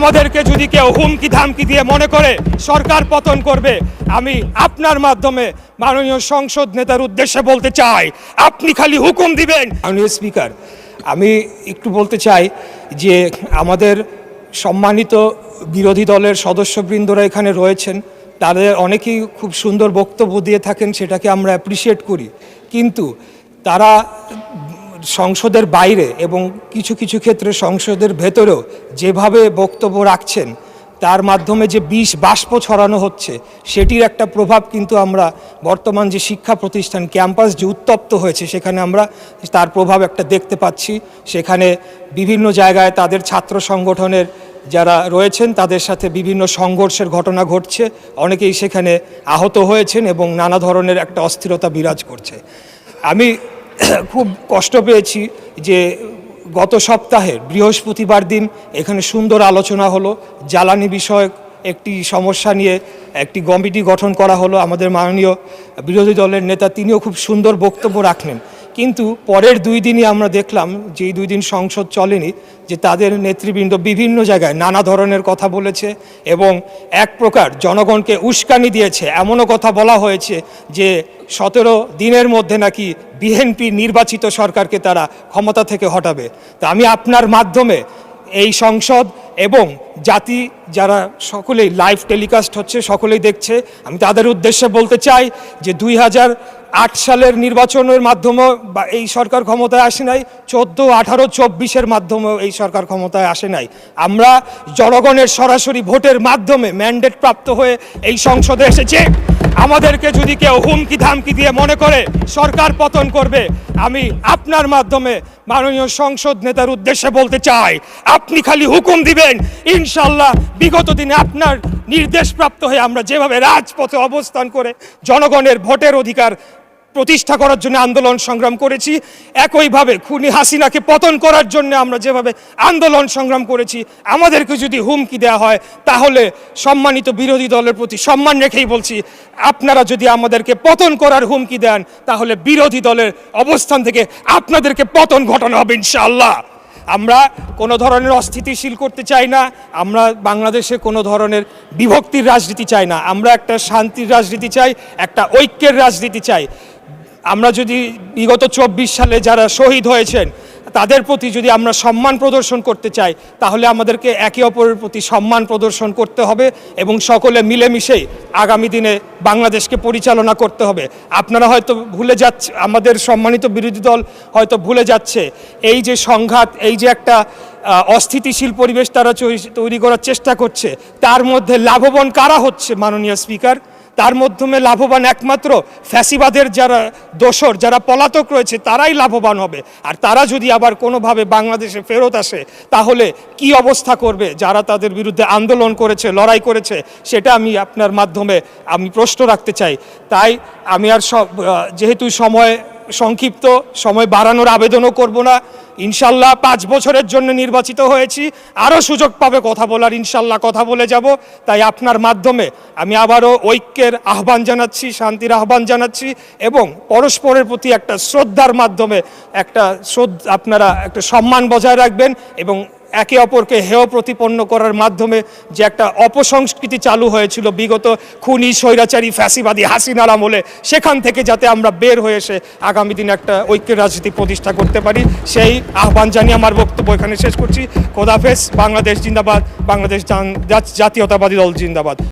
আমাদেরকে যদি কেউ হুমকি ধামকি দিয়ে মনে করে সরকার পতন করবে, আমি আপনার মাধ্যমে মাননীয় সংসদ নেতার উদ্দেশ্যে বলতে চাই, আপনি খালি হুকুম দিবেন। মাননীয় স্পিকার, আমি একটু বলতে চাই যে আমাদের সম্মানিত বিরোধী দলের সদস্যবৃন্দরা এখানে রয়েছেন, তাদের অনেকেই খুব সুন্দর বক্তব্য দিয়ে থাকেন, সেটাকে আমরা অ্যাপ্রিসিয়েট করি। কিন্তু তারা সংসদের বাইরে এবং কিছু কিছু ক্ষেত্রে সংসদের ভেতরেও যেভাবে বক্তব্য রাখছেন, তার মাধ্যমে যে বিষ বাষ্প ছড়ানো হচ্ছে, সেটির একটা প্রভাব কিন্তু আমরা বর্তমান যে শিক্ষা প্রতিষ্ঠান ক্যাম্পাস যে উত্তপ্ত হয়েছে, সেখানে আমরা তার প্রভাব একটা দেখতে পাচ্ছি। সেখানে বিভিন্ন জায়গায় তাদের ছাত্র সংগঠনের যারা রয়েছেন তাদের সাথে বিভিন্ন সংঘর্ষের ঘটনা ঘটছে, অনেকেই সেখানে আহত হয়েছেন এবং নানা ধরনের একটা অস্থিরতা বিরাজ করছে। আমি খুব কষ্ট পেয়েছি যে গত সপ্তাহের বৃহস্পতিবার দিন এখানে সুন্দর আলোচনা হলো, জ্বালানি বিষয়ক একটি সমস্যা নিয়ে একটি কমিটি গঠন করা হলো। আমাদের মাননীয় বিরোধী দলের নেতা তিনিও খুব সুন্দর বক্তব্য রাখলেন, কিন্তু পরের 2 দিনই আমরা দেখলাম যে এই 2 দিন সংসদ চলেনি, যে তাদের নেতৃবৃন্দ বিভিন্ন জায়গায় নানা ধরনের কথা বলেছে এবং এক প্রকার জনগণকে উস্কানি দিয়েছে। এমনও কথা বলা হয়েছে যে 17 দিনের মধ্যে নাকি বিএনপি নির্বাচিত সরকারকে তারা ক্ষমতা থেকে হটাবে। তা আমি আপনার মাধ্যমে এই সংসদ এবং জাতি যারা সকলেই লাইভ টেলিকাস্ট হচ্ছে, সকলেই দেখছে, আমি তাদের উদ্দেশ্যে বলতে চাই যে 2008 সালের নির্বাচনের মাধ্যমে এই সরকার ক্ষমতায় আসে নাই, 14, 18, 24-এর মাধ্যমেও এই সরকার ক্ষমতায় আসে নাই। আমরা জনগণের সরাসরি ভোটের মাধ্যমে ম্যান্ডেট প্রাপ্ত হয়ে এই সংসদে এসেছে। আমাদেরকে যদি কেউ হুমকি ধামকি দিয়ে মনে করে সরকার পতন করবে, আমি আপনার মাধ্যমে মাননীয় সংসদ নেতার উদ্দেশ্যে বলতে চাই, আপনি খালি হুকুম দিবেন। ইনশাল্লাহ বিগত দিনে আপনার নির্দেশপ্রাপ্ত হয়ে আমরা যেভাবে রাজপথে অবস্থান করে জনগণের ভোটের অধিকার প্রতিষ্ঠা করার জন্য আন্দোলন সংগ্রাম করেছি, একইভাবে খুনি হাসিনাকে পতন করার জন্য আমরা যেভাবে আন্দোলন সংগ্রাম করেছি, আমাদেরকে যদি হুমকি দেওয়া হয় তাহলে সম্মানিত বিরোধী দলের প্রতি সম্মান রেখেই বলছি, আপনারা যদি আমাদেরকে পতন করার হুমকি দেন তাহলে বিরোধী দলের অবস্থান থেকে আপনাদেরকে পতন ঘটানো হবে ইনশাআল্লাহ। আমরা কোনো ধরনের অস্থিতিশীল করতে চাই না, আমরা বাংলাদেশে কোনো ধরনের বিভক্তির রাজনীতি চাই না, আমরা একটা শান্তির রাজনীতি চাই, একটা ঐক্যের রাজনীতি চাই। আমরা যদি বিগত 24 সালে যারা শহীদ হয়েছেন তাদের প্রতি যদি আমরা সম্মান প্রদর্শন করতে চাই, তাহলে আমাদেরকে একে অপরের প্রতি সম্মান প্রদর্শন করতে হবে এবং সকলে মিলেমিশেই আগামী দিনে বাংলাদেশকে পরিচালনা করতে হবে। আপনারা হয়তো ভুলে যাচ্ছে, আমাদের সম্মানিত বিরোধী দল হয়তো ভুলে যাচ্ছে, এই যে সংঘাত, এই যে একটা অস্থিতিশীল পরিবেশ তারা তৈরি করার চেষ্টা করছে, তার মধ্যে লাভবান কারা হচ্ছে মাননীয় স্পিকার? তার মাধ্যমে লাভবান একমাত্র ফ্যাসিবাদের যারা দোসর, যারা পলাতক রয়েছে, তারাই লাভবান হবে। আর তারা যদি আবার কোনোভাবে বাংলাদেশে ফেরত আসে তাহলে কি অবস্থা করবে যারা তাদের বিরুদ্ধে আন্দোলন করেছে, লড়াই করেছে, সেটা আমি আপনার মাধ্যমে আমি প্রশ্ন রাখতে চাই। তাই আমি আর যেহেতু সময় সংক্ষিপ্ত, সময় বাড়ানোর আবেদনও করব না। ইনশাল্লাহ 5 বছরের জন্য নির্বাচিত হয়েছি, আরও সুযোগ পাবে কথা বলার, ইনশাল্লাহ কথা বলে যাব। তাই আপনার মাধ্যমে আমি আবারও ঐক্যের আহ্বান জানাচ্ছি, শান্তির আহ্বান জানাচ্ছি এবং পরস্পরের প্রতি একটা শ্রদ্ধার মাধ্যমে আপনারা একটা সম্মান বজায় রাখবেন এবং একে অপরকে হেয় প্রতিপন্ন করার মাধ্যমে যে একটা অপসংস্কৃতি চালু হয়েছিল বিগত খুনি স্বৈরাচারী ফ্যাসিবাদী হাসিনার আমলে, সেখান থেকে যাতে আমরা বের হয়ে এসে আগামী দিনে একটা ঐক্যের রাজনীতি প্রতিষ্ঠা করতে পারি, সেই আহ্বান জানিয়ে আমার বক্তব্য এখানে শেষ করছি। খোদাফেজ। বাংলাদেশ জিন্দাবাদ, বাংলাদেশ জাতীয়তাবাদী দল জিন্দাবাদ।